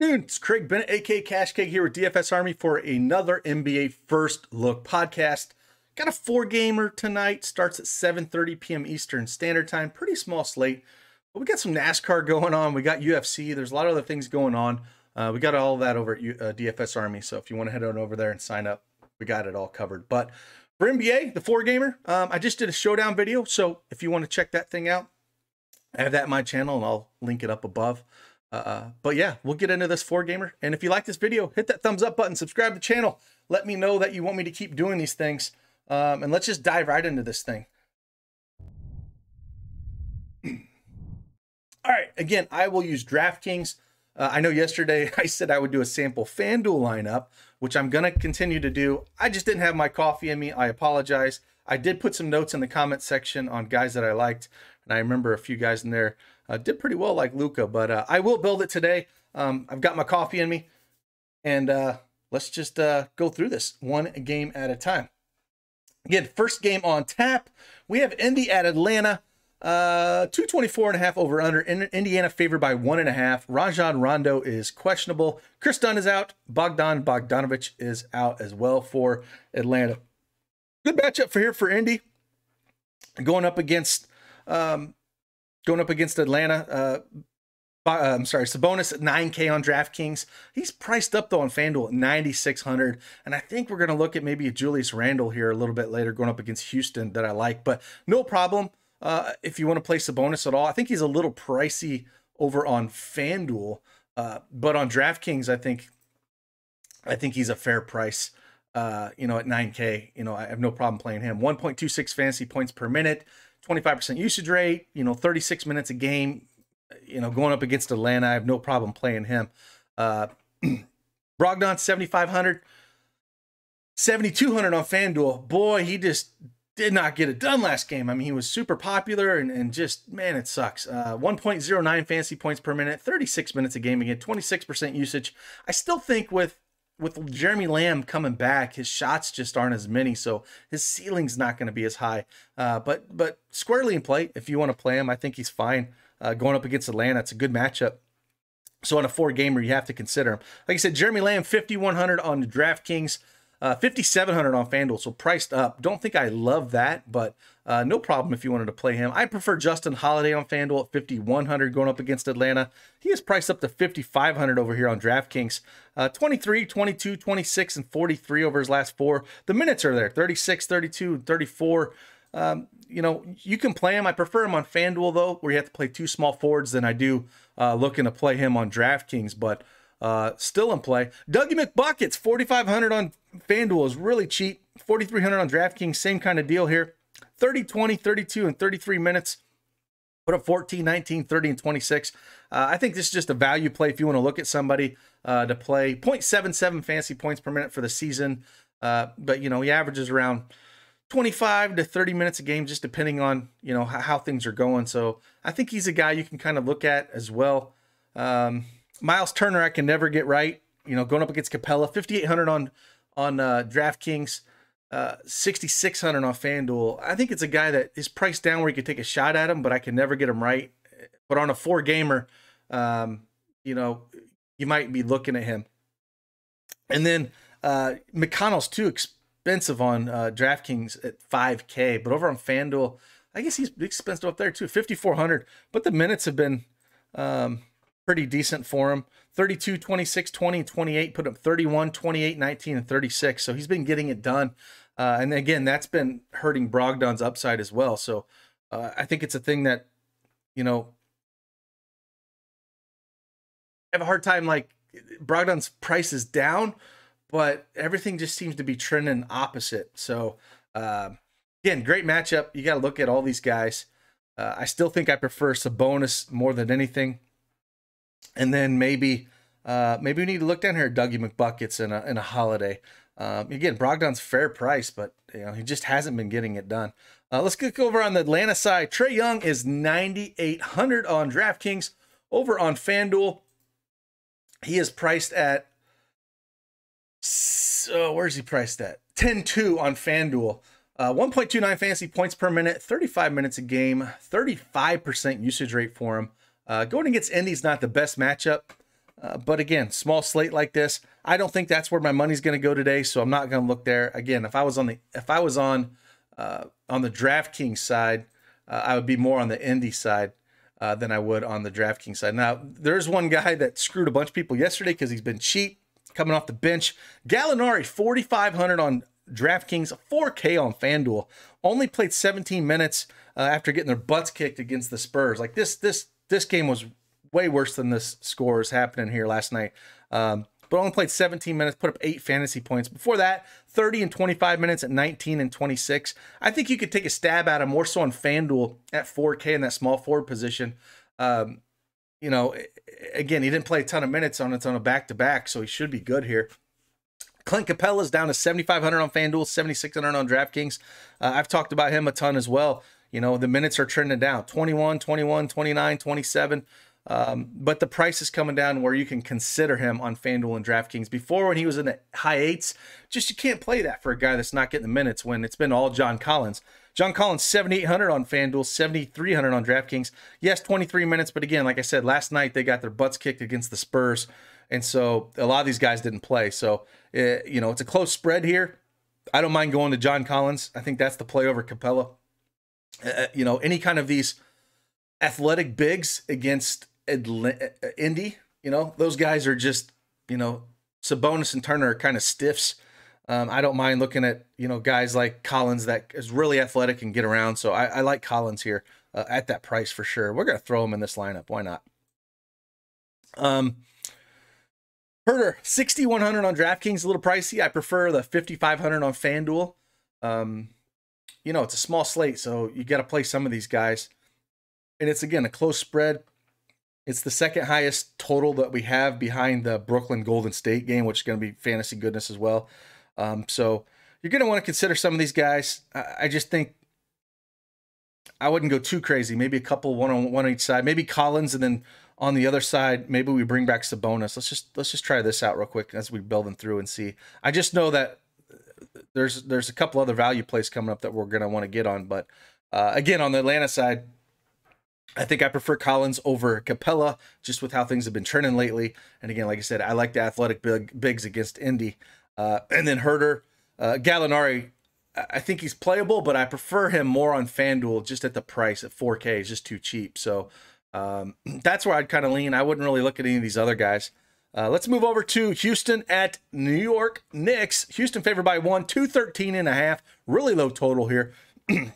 Dude, it's Craig Bennett, aka Cash Cake, here with DFSArmy for another NBA First Look podcast. Got a four-gamer tonight. Starts at 7:30 p.m. Eastern Standard Time. Pretty small slate. But we got some NASCAR going on. We got UFC. There's a lot of other things going on. We got all of that over at DFSArmy. So if you want to head on over there and sign up, we got it all covered. But for NBA, the four-gamer, I just did a showdown video. So if you want to check that thing out, I have that in my channel, and I'll link it up above. But yeah, we'll get into this four-gamer. And if you like this video, hit that thumbs up button, subscribe to the channel. Let me know that you want me to keep doing these things. And let's just dive right into this thing. All right, again, I will use DraftKings. I know yesterday I said I would do a sample FanDuel lineup, which I'm going to continue to do. I just didn't have my coffee in me. I apologize. I did put some notes in the comment section on guys that I liked. And I remember a few guys in there did pretty well, like Luka, but I will build it today. I've got my coffee in me, and let's just go through this one game at a time. Again, first game on tap, we have Indy at Atlanta, 224.5 over under. Indiana favored by 1.5. Rajon Rondo is questionable. Chris Dunn is out. Bogdan Bogdanovic is out as well for Atlanta. Good matchup for Indy, going up against Atlanta. I'm sorry, Sabonis at 9K on DraftKings. He's priced up though on FanDuel at 9,600, and I think we're going to look at maybe a Julius Randle here a little bit later, going up against Houston, that I like. But no problem if you want to play Sabonis at all. I think he's a little pricey over on FanDuel, but on DraftKings, I think he's a fair price. At 9K, I have no problem playing him. 1.26 fantasy points per minute. 25% usage rate, 36 minutes a game, going up against Atlanta. I have no problem playing him. Brogdon, 7,500, 7,200 on FanDuel. Boy, he just did not get it done last game. I mean, he was super popular and just, man, it sucks. 1.09 fantasy points per minute, 36 minutes a game again, 26% usage. I still think with Jeremy Lamb coming back, his shots just aren't as many, so his ceiling's not going to be as high. But squarely in play, if you want to play him, I think he's fine. Going up against Atlanta, it's a good matchup. So on a four-gamer, you have to consider him. Like I said, Jeremy Lamb, 5,100 on the DraftKings, 5,700 on FanDuel, so priced up. Don't think I love that, but no problem if you wanted to play him. I prefer Justin Holiday on FanDuel at 5,100 going up against Atlanta. He is priced up to 5,500 over here on DraftKings. 23, 22, 26, and 43 over his last four. The minutes are there, 36, 32, and 34. You can play him. I prefer him on FanDuel, though, where you have to play two small forwards than I do looking to play him on DraftKings, but still in play. Dougie McBuckets, 4,500 on FanDuel is really cheap. 4,300 on DraftKings, same kind of deal here. 30, 20, 32, and 33 minutes. Put up 14, 19, 30, and 26. I think this is just a value play if you want to look at somebody to play. 0.77 fantasy points per minute for the season. But, he averages around 25 to 30 minutes a game, just depending on, how things are going. So I think he's a guy you can kind of look at as well. Miles Turner, I can never get right. Going up against Capella, 5,800 on DraftKings, 6,600 on FanDuel. I think it's a guy that is priced down where you could take a shot at him, but I can never get him right. But on a four-gamer, you might be looking at him. And then McConnell's too expensive on DraftKings at 5K, but over on FanDuel, I guess he's expensive up there too, 5,400. But the minutes have been pretty decent for him. 32, 26, 20, and 28, put up 31, 28, 19, and 36. So he's been getting it done. And again, that's been hurting Brogdon's upside as well. So I think it's a thing that, I have a hard time, Brogdon's price is down, but everything just seems to be trending opposite. So again, great matchup. You got to look at all these guys. I still think I prefer Sabonis more than anything. And then maybe we need to look down here at Dougie McBuckets and a Holiday. Again, Brogdon's fair price, but he just hasn't been getting it done. Let's get over on the Atlanta side. Trae Young is 9,800 on DraftKings. Over on FanDuel, he is priced at, where's he priced at? 10.2 on FanDuel. 1.29 fantasy points per minute, 35 minutes a game, 35% usage rate for him. Going against Indy's not the best matchup. But again, small slate like this, I don't think that's where my money's going to go today, so I'm not going to look there. Again, if I was on the DraftKings side, I would be more on the Indy side than I would on the DraftKings side. Now, there's one guy that screwed a bunch of people yesterday because he's been cheap coming off the bench. Gallinari, 4,500 on DraftKings, 4K on FanDuel. Only played 17 minutes after getting their butts kicked against the Spurs. Like this game was way worse than this score is happening here last night. But only played 17 minutes, put up 8 fantasy points. Before that, 30 and 25 minutes at 19 and 26. I think you could take a stab at him more so on FanDuel at 4K in that small forward position. You know, again, he didn't play a ton of minutes on a back-to-back, so he should be good here. Clint Capella's down to 7,500 on FanDuel, 7,600 on DraftKings. I've talked about him a ton as well. You know, the minutes are trending down, 21, 21, 29, 27. But the price is coming down where you can consider him on FanDuel and DraftKings. Before, when he was in the high 8s, just you can't play that for a guy that's not getting the minutes when it's been all John Collins. John Collins, 7,800 on FanDuel, 7,300 on DraftKings. Yes, 23 minutes, but again, like I said, last night they got their butts kicked against the Spurs, and so a lot of these guys didn't play. So, you know, it's a close spread here. I don't mind going to John Collins. I think that's the play over Capella. You know, any kind of these athletic bigs against Indy, you know, those guys are just, you know, Sabonis and Turner are kind of stiffs. I don't mind looking at, you know, guys like Collins that is really athletic and get around. So I like Collins here at that price for sure. We're going to throw him in this lineup. Why not? Herder, 6,100 on DraftKings, a little pricey. I prefer the 5,500 on FanDuel. You know, it's a small slate, so you got to play some of these guys. And it's, again, a close spread. It's the second highest total that we have behind the Brooklyn Golden State game, which is going to be fantasy goodness as well. So you're going to want to consider some of these guys. I just think I wouldn't go too crazy. Maybe a couple one on each side. Maybe Collins, and then on the other side, maybe we bring back Sabonis. Let's just try this out real quick as we build them through and see. I just know that there's a couple other value plays coming up that we're going to want to get on. But again, on the Atlanta side, I think I prefer Collins over Capella just with how things have been trending lately. And again, like I said, I like the athletic bigs against Indy. And then Herder, Gallinari, I think he's playable, but I prefer him more on FanDuel just at the price at 4K. It's just too cheap. So that's where I'd kind of lean. I wouldn't really look at any of these other guys. Let's move over to Houston at New York Knicks. Houston favored by 1, 213.5. Really low total here.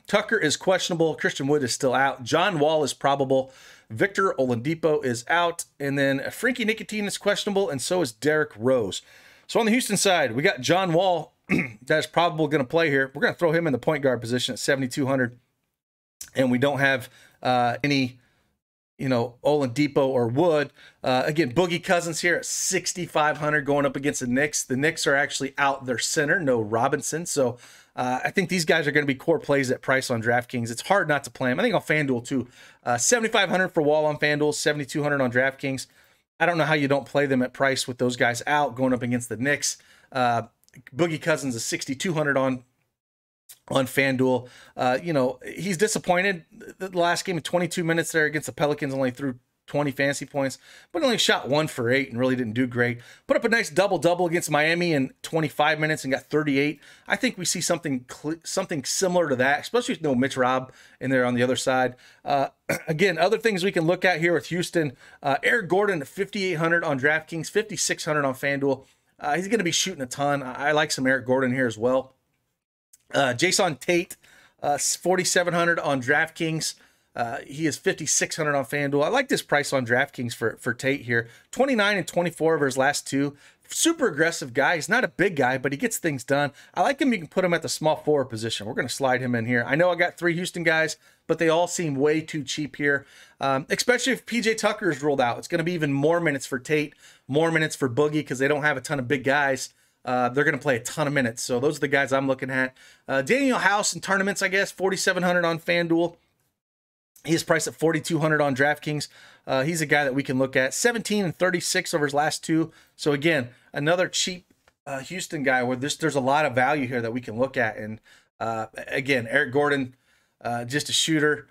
Tucker is questionable. Christian Wood is still out. John Wall is probable. Victor Oladipo is out. And then Frankie Nicotine is questionable, and so is Derrick Rose. So on the Houston side, we got John Wall that's probably going to play here. We're going to throw him in the point guard position at 7,200. And we don't have any, you know, Oladipo or Wood. Again, Boogie Cousins here at 6,500 going up against the Knicks. The Knicks are actually out their center, no Robinson. So I think these guys are going to be core plays at price on DraftKings. It's hard not to play them. I think on FanDuel too. 7,500 for Wall on FanDuel, 7,200 on DraftKings. I don't know how you don't play them at price with those guys out going up against the Knicks. Boogie Cousins is 6,200 on FanDuel. You know, he's disappointed. The last game of 22 minutes there against the Pelicans, only threw 20 fantasy points, but only shot 1 for 8 and really didn't do great. Put up a nice double-double against Miami in 25 minutes and got 38. I think we see something similar to that, especially with no Mitch Robb in there on the other side. Again, other things we can look at here with Houston. Eric Gordon at 5,800 on DraftKings, 5,600 on FanDuel. He's going to be shooting a ton. I like some Eric Gordon here as well. Jason Tate, 4,700 on DraftKings. He is 5,600 on FanDuel. I like this price on DraftKings for Tate here. 29 and 24 over his last two. Super aggressive guy. He's not a big guy, but he gets things done. I like him. You can put him at the small forward position. We're going to slide him in here. I know I got 3 Houston guys, but they all seem way too cheap here, especially if PJ Tucker is ruled out. It's going to be even more minutes for Tate, more minutes for Boogie because they don't have a ton of big guys. They're going to play a ton of minutes. So those are the guys I'm looking at. Daniel House in tournaments, I guess, 4,700 on FanDuel. He's priced at 4,200 on DraftKings. He's a guy that we can look at. 17 and 36 over his last 2. So again, another cheap Houston guy where there's a lot of value here that we can look at. And again, Eric Gordon, just a shooter,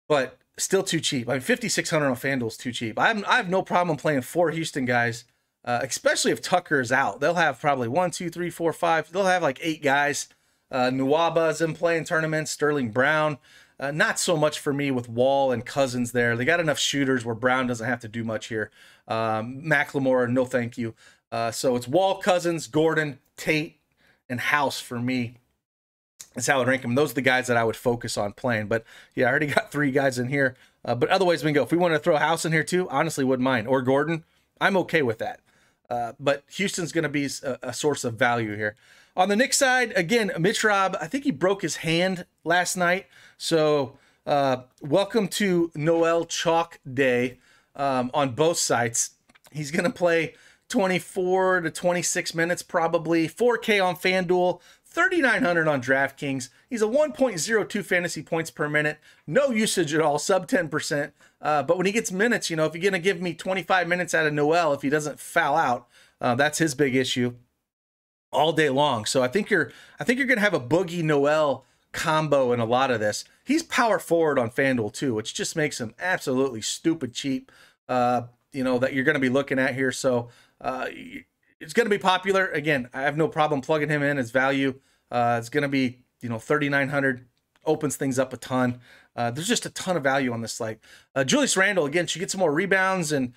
but Still too cheap. I mean, 5,600 on FanDuel is too cheap. I have no problem playing 4 Houston guys, especially if Tucker is out. They'll have probably 1, 2, 3, 4, 5. They'll have like 8 guys. Nuwaba's in playing tournaments. Sterling Brown. Not so much for me with Wall and Cousins there. They got enough shooters where Brown doesn't have to do much here. McLemore, no thank you. So it's Wall, Cousins, Gordon, Tate, and House for me. That's how I would rank them. Those are the guys that I would focus on playing. But yeah, I already got 3 guys in here. But otherwise, we can go. If we want to throw House in here too, honestly, wouldn't mind. Or Gordon, I'm okay with that. But Houston's going to be a source of value here. On the Knicks side, again, Mitch Rob, I think he broke his hand last night. So welcome to Noel Chalk Day on both sides. He's going to play 24 to 26 minutes probably. 4K on FanDuel. 3,900 on DraftKings. He's a 1.02 fantasy points per minute. No usage at all, sub 10%. But when he gets minutes, if you're going to give me 25 minutes out of Noel, if he doesn't foul out, that's his big issue all day long. So I think you're going to have a Boogie Noel combo in a lot of this. He's power forward on FanDuel too, which just makes him absolutely stupid cheap. That you're going to be looking at here. So it's going to be popular. Again, I have no problem plugging him in as value. It's going to be, 3,900, opens things up a ton. There's just a ton of value on this slate. Julius Randle, again, should get some more rebounds and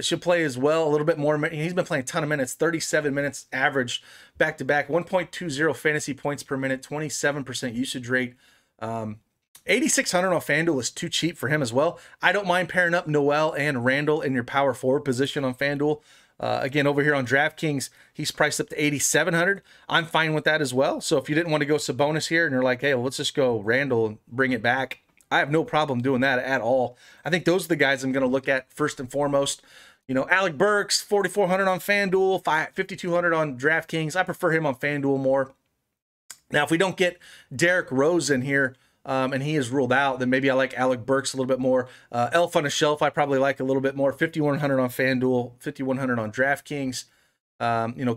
should play as well a little bit more. He's been playing a ton of minutes, 37 minutes average back-to-back, 1.20 fantasy points per minute, 27% usage rate. 8,600 on FanDuel is too cheap for him as well. I don't mind pairing up Noel and Randle in your power forward position on FanDuel. Again, over here on DraftKings, he's priced up to 8,700. I'm fine with that as well. So if you didn't want to go Sabonis here and you're like, hey, well, let's just go Randle and bring it back, I have no problem doing that at all. I think those are the guys I'm going to look at first and foremost. Alec Burks, 4,400 on FanDuel, 5,200 on DraftKings. I prefer him on FanDuel more. Now, if we don't get Derrick Rose in here, and he is ruled out, then maybe I like Alec Burks a little bit more. Elf on a Shelf, I probably like a little bit more. 5,100 on FanDuel, 5,100 on DraftKings.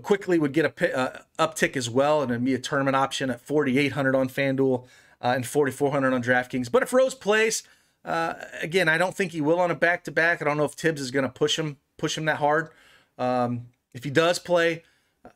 Quickly would get a uptick as well, and it'd be a tournament option at 4,800 on FanDuel and 4,400 on DraftKings. But if Rose plays, again, I don't think he will on a back-to-back. I don't know if Tibbs is going to push him that hard. If he does play,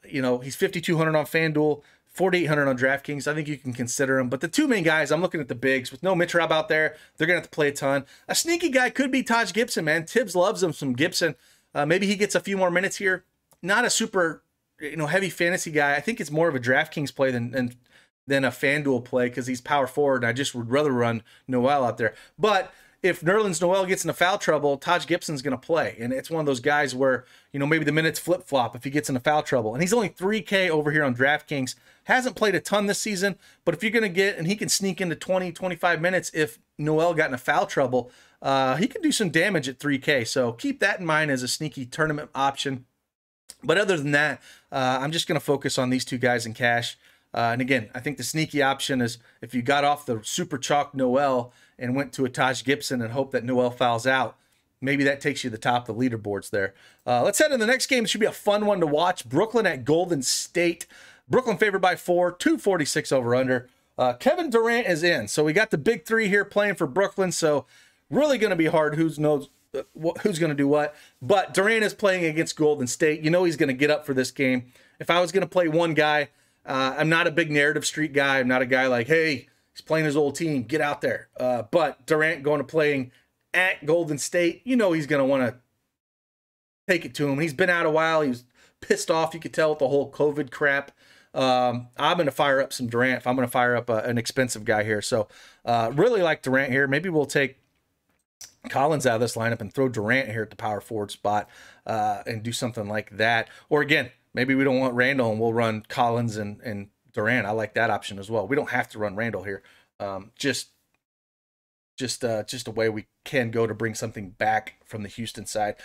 he's 5,200 on FanDuel, 4,800 on DraftKings. I think you can consider him. But the 2 main guys, I'm looking at the bigs. With no Mitch Rob out there, they're going to have to play a ton. A sneaky guy could be Taj Gibson, man. Tibbs loves him some Gibson. Maybe he gets a few more minutes here. Not a super, heavy fantasy guy. I think it's more of a DraftKings play than a FanDuel play because he's power forward, and I just would rather run Noel out there. But if Nerlens Noel gets into foul trouble, Taj Gibson's going to play. And it's one of those guys where, maybe the minutes flip-flop if he gets into foul trouble. And he's only 3K over here on DraftKings. Hasn't played a ton this season, but if you're going to get, and he can sneak into 20, 25 minutes if Noel got into foul trouble, he can do some damage at 3K. So keep that in mind as a sneaky tournament option. But other than that, I'm just going to focus on these 2 guys in cash. And again, I think the sneaky option is if you got off the super chalk Noel and went to a Taj Gibson and hope that Noel fouls out, maybe that takes you to the top of the leaderboards there. Let's head to the next game. It should be a fun one to watch. Brooklyn at Golden State. Brooklyn favored by 4, 246 over under. Kevin Durant is in. So we got the big 3 here playing for Brooklyn. So really going to be hard. Who's going to do what. But Durant is playing against Golden State. He's going to get up for this game. If I was going to play one guy, I'm not a big narrative street guy. I'm not a guy like, hey, he's playing his old team. Get out there. But Durant going to playing at Golden State, he's going to want to take it to him. He's been out a while. He was pissed off. You could tell with the whole COVID crap. I'm going to fire up some Durant if I'm going to fire up an expensive guy here. So really like Durant here. Maybe we'll take Collins out of this lineup and throw Durant here at the power forward spot and do something like that. Or again, maybe we don't want Randle and we'll run Collins and Durant. I like that option as well. We don't have to run Randle here. Just a way we can go to bring something back from the Houston side.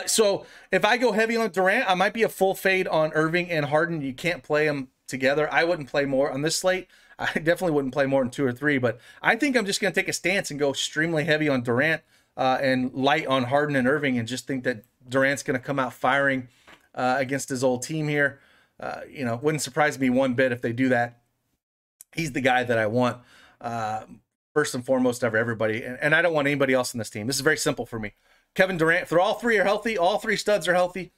So if I go heavy on Durant, I might be a full fade on Irving and Harden. You can't play them together. I wouldn't play more on this slate. I definitely wouldn't play more than 2 or 3, but I think I'm just going to take a stance and go extremely heavy on Durant and light on Harden and Irving, and just think that Durant's going to come out firing against his old team here. Wouldn't surprise me one bit if they do that. He's the guy that I want. first and foremost over everybody. And I don't want anybody else in this team. This is very simple for me. Kevin Durant, if all three are healthy, all three studs are healthy,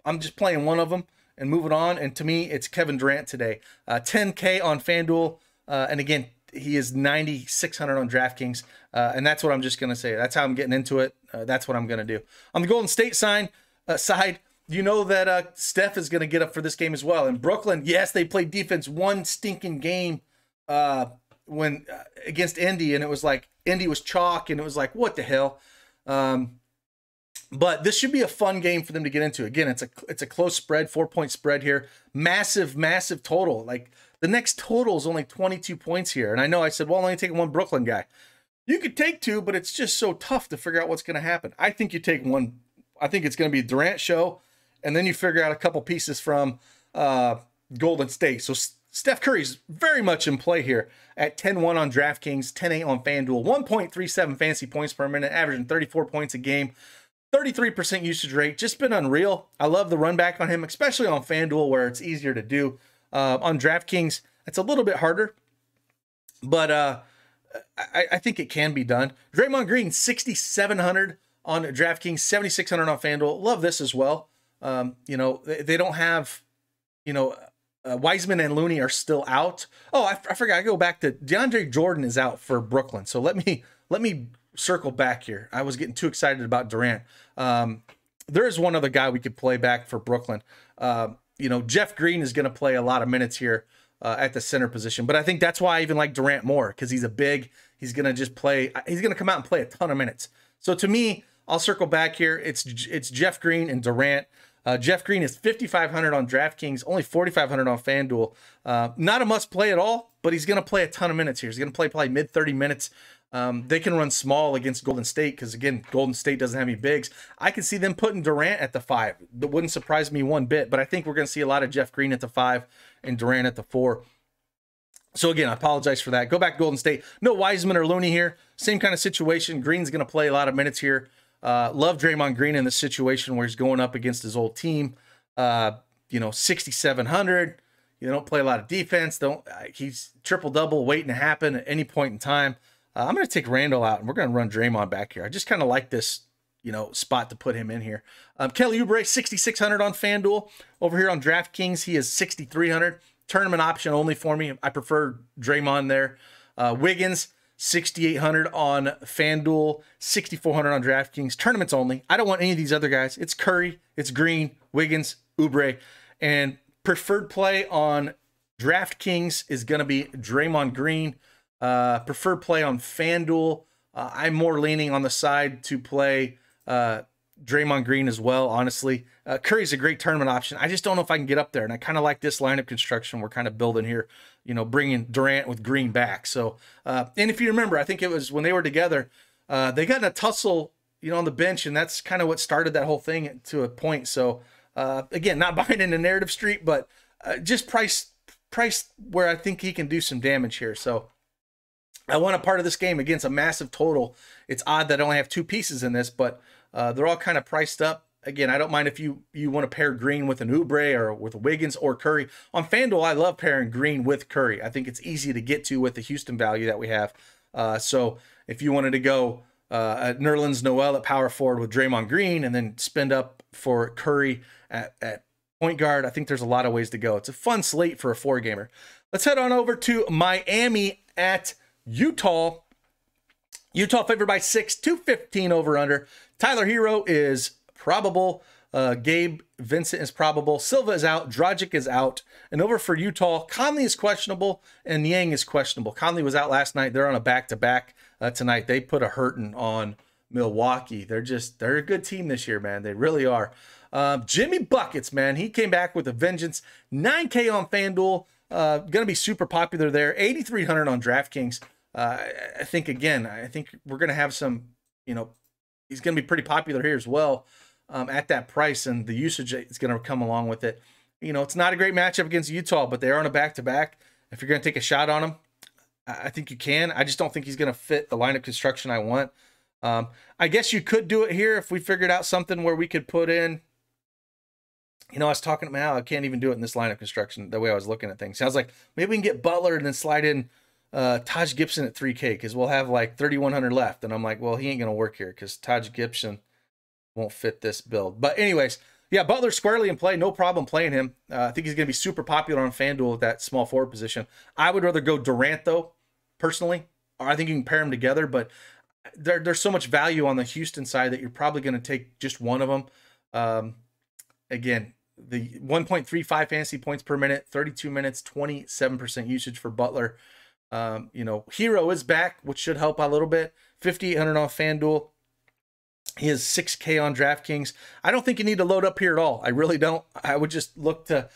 I'm just playing one of them and moving on. And to me, it's Kevin Durant today. 10K on FanDuel. And again, he is 9,600 on DraftKings. And that's what I'm just going to say. That's how I'm getting into it. That's what I'm going to do. On the Golden State side, you know that Steph is going to get up for this game as well. And Brooklyn, yes, they played defense one stinking game when against Indy, and it was like Indy was chalk, and it was like, what the hell? But this should be a fun game for them to get into. Again, it's a close spread, 4-point spread here. Massive, massive total. Like the next total is only 22 points here. And I know I said, well, I'm only taking one Brooklyn guy. You could take two, but it's just so tough to figure out what's going to happen. I think you take one. I think it's going to be a Durant show, and then you figure out a couple pieces from Golden State. So Steph Curry's very much in play here at 10-1 on DraftKings, 10-8 on FanDuel, 1.37 fantasy points per minute, averaging 34 points a game, 33% usage rate. Just been unreal. I love the run back on him, especially on FanDuel where it's easier to do. On DraftKings, it's a little bit harder, but I think it can be done. Draymond Green, 6,700 on DraftKings, 7,600 on FanDuel. Love this as well. You know, they don't have, you know, Wiseman and Looney are still out. Oh, I forgot. I go back to DeAndre Jordan is out for Brooklyn. So let me circle back here. I was getting too excited about Durant. There is one other guy we could play back for Brooklyn. You know, Jeff Green is going to play a lot of minutes here at the center position. But I think that's why I even like Durant more, because he's a big. He's going to just play. He's going to come out and play a ton of minutes. So to me, I'll circle back here. It's Jeff Green and Durant. Jeff Green is 5,500 on DraftKings, only 4,500 on FanDuel. Not a must play at all, but he's going to play a ton of minutes here. He's going to play probably mid 30 minutes. They can run small against Golden State because, again, Golden State doesn't have any bigs. I can see them putting Durant at the 5. That wouldn't surprise me one bit, but I think we're going to see a lot of Jeff Green at the 5 and Durant at the 4. So, again, I apologize for that. Go back to Golden State. No Wiseman or Looney here. Same kind of situation. Green's going to play a lot of minutes here. Love Draymond Green in this situation where he's going up against his old team. You know, 6,700. You don't play a lot of defense. He's triple-double waiting to happen at any point in time. I'm going to take Randall out, and we're going to run Draymond back here. I just kind of like this, you know, spot to put him in here. Kelly Oubre, 6,600 on FanDuel. Over here on DraftKings, he is 6,300. Tournament option only for me. I prefer Draymond there. Wiggins, 6,800 on FanDuel, 6,400 on DraftKings. Tournaments only. I don't want any of these other guys. It's Curry, it's Green, Wiggins, Oubre. And preferred play on DraftKings is going to be Draymond Green. Preferred play on FanDuel. I'm more leaning on the side to play Draymond Green as well, honestly. Curry's a great tournament option. I just don't know if I can get up there, and I kind of like this lineup construction we're kind of building here, you know, bringing Durant with Green back. So, and if you remember, I think it was when they were together, they got in a tussle, you know, on the bench, and that's kind of what started that whole thing to a point. So, again, not buying into narrative street, but just price where I think he can do some damage here. So, I want a part of this game against a massive total. It's odd that I only have 2 pieces in this, but they're all kind of priced up. Again, I don't mind if you want to pair Green with an Oubre or with Wiggins or Curry. On FanDuel, I love pairing Green with Curry. I think it's easy to get to with the Houston value that we have. So if you wanted to go Nerlens Noel at power forward with Draymond Green and then spend up for Curry at point guard, I think there's a lot of ways to go. It's a fun slate for a 4-gamer. Let's head on over to Miami at Utah. Utah favored by 6, 215 over under. Tyler Hero is probable. Gabe Vincent is probable. Silva is out. Dragic is out. And over for Utah, Conley is questionable and Niang is questionable. Conley was out last night. They're on a back-to-back tonight. They put a hurting on Milwaukee. They're a good team this year, man. They really are. Jimmy Buckets, man. He came back with a vengeance. 9K on FanDuel. Going to be super popular there. 8,300 on DraftKings. I think we're going to have some, you know, he's going to be pretty popular here as well at that price, and the usage is going to come along with it. You know, it's not a great matchup against Utah, but they are on a back-to-back. If you're going to take a shot on him, I think you can. I just don't think he's going to fit the lineup construction I want. I guess you could do it here if we figured out something where we could put in, you know, I was talking to Mal, I can't even do it in this lineup construction the way I was looking at things. So I was like, maybe we can get Butler and then slide in Taj Gibson at 3K because we'll have like 3,100 left. And I'm like, well, he ain't going to work here because Taj Gibson won't fit this build. But anyways, yeah, Butler squarely in play. No problem playing him. I think he's going to be super popular on FanDuel at that small forward position. I would rather go Durant, though, personally. Or I think you can pair them together, but there's so much value on the Houston side that you're probably going to take just one of them. Again, the 1.35 fantasy points per minute, 32 minutes, 27% usage for Butler. Hero is back, which should help out a little bit. 5,800 on FanDuel. He has 6K on DraftKings. I don't think you need to load up here at all. I really don't. I would just look to,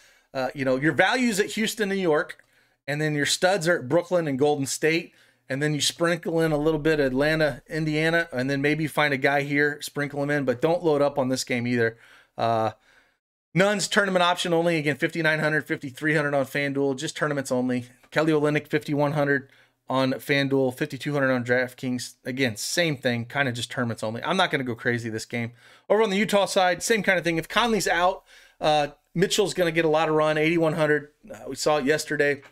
your values at Houston, New York, and then your studs are at Brooklyn and Golden State, and then you sprinkle in a little bit of Atlanta, Indiana, and then maybe find a guy here, sprinkle him in, but don't load up on this game either. Nuns tournament option only. Again, 5,900, 5,300 on FanDuel, just tournaments only. Kelly Olynyk, 5,100 on FanDuel, 5,200 on DraftKings. Again, same thing, kind of just tournaments only. I'm not going to go crazy this game. Over on the Utah side, same kind of thing. If Conley's out, Mitchell's going to get a lot of run, 8,100. We saw it yesterday.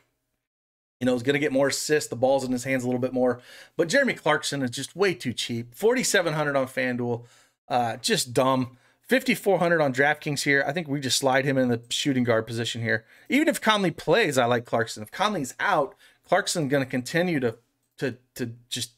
He's going to get more assists. The ball's in his hands a little bit more. But Jeremy Clarkson is just way too cheap. 4,700 on FanDuel. Just dumb. 5,400 on DraftKings here. I think we just slide him in the shooting guard position here. Even if Conley plays, I like Clarkson. If Conley's out, Clarkson's going to continue to just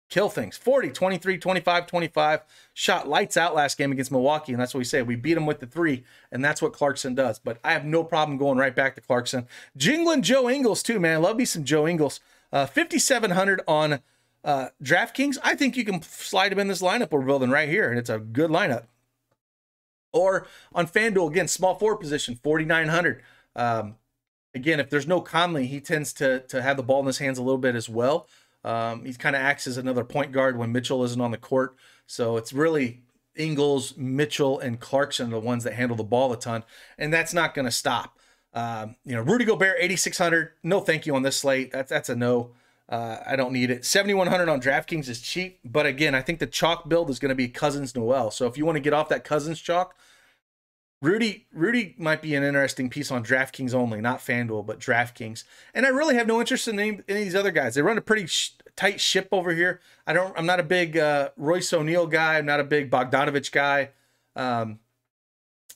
kill things. 40, 23, 25, 25. Shot lights out last game against Milwaukee, and that's what we say. We beat him with the 3, and that's what Clarkson does. But I have no problem going right back to Clarkson. Jingling Joe Ingles, too, man. Love me some Joe Ingles. 5,700 on DraftKings. I think you can slide him in this lineup we're building right here, and it's a good lineup. Or on FanDuel, again, small forward position, 4,900. Again, if there's no Conley, he tends to have the ball in his hands a little bit as well. He kind of acts as another point guard when Mitchell isn't on the court. So it's really Ingles, Mitchell, and Clarkson are the ones that handle the ball a ton. And that's not going to stop. Rudy Gobert, 8,600. No thank you on this slate. That's a no. I don't need it. 7,100 on DraftKings is cheap. But again, I think the chalk build is going to be Cousins-Noel. So if you want to get off that Cousins chalk, Rudy might be an interesting piece on DraftKings only, not FanDuel, but DraftKings. And I really have no interest in any of these other guys. They run a pretty tight ship over here. I'm not a big Royce O'Neal guy. I'm not a big Bogdanovich guy.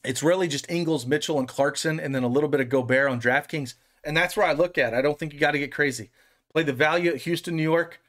It's really just Ingles, Mitchell, and Clarkson, and then a little bit of Gobert on DraftKings. And that's where I look at it. I don't think you got to get crazy. Play the value at Houston, New York.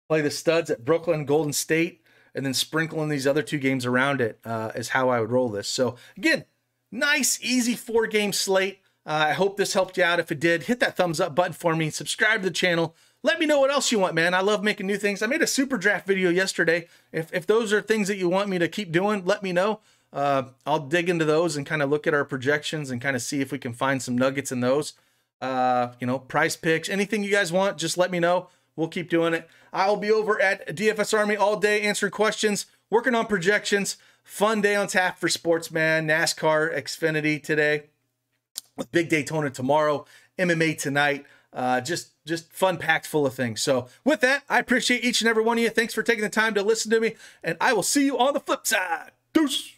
Play the studs at Brooklyn, Golden State, and then sprinkle in these other 2 games around it is how I would roll this. So again, nice, easy 4-game slate. I hope this helped you out. If it did, hit that thumbs up button for me. Subscribe to the channel. Let me know what else you want, man. I love making new things. I made a super draft video yesterday. If those are things that you want me to keep doing, let me know. I'll dig into those and kind of look at our projections and kind of see if we can find some nuggets in those. Price picks, anything you guys want, just let me know. We'll keep doing it. I'll be over at DFSArmy all day answering questions, working on projections. Fun day on tap for sports, man. NASCAR, Xfinity today, with big Daytona tomorrow, MMA tonight. Just fun packed full of things. So with that, I appreciate each and every one of you. Thanks for taking the time to listen to me, and I will see you on the flip side. Deuce.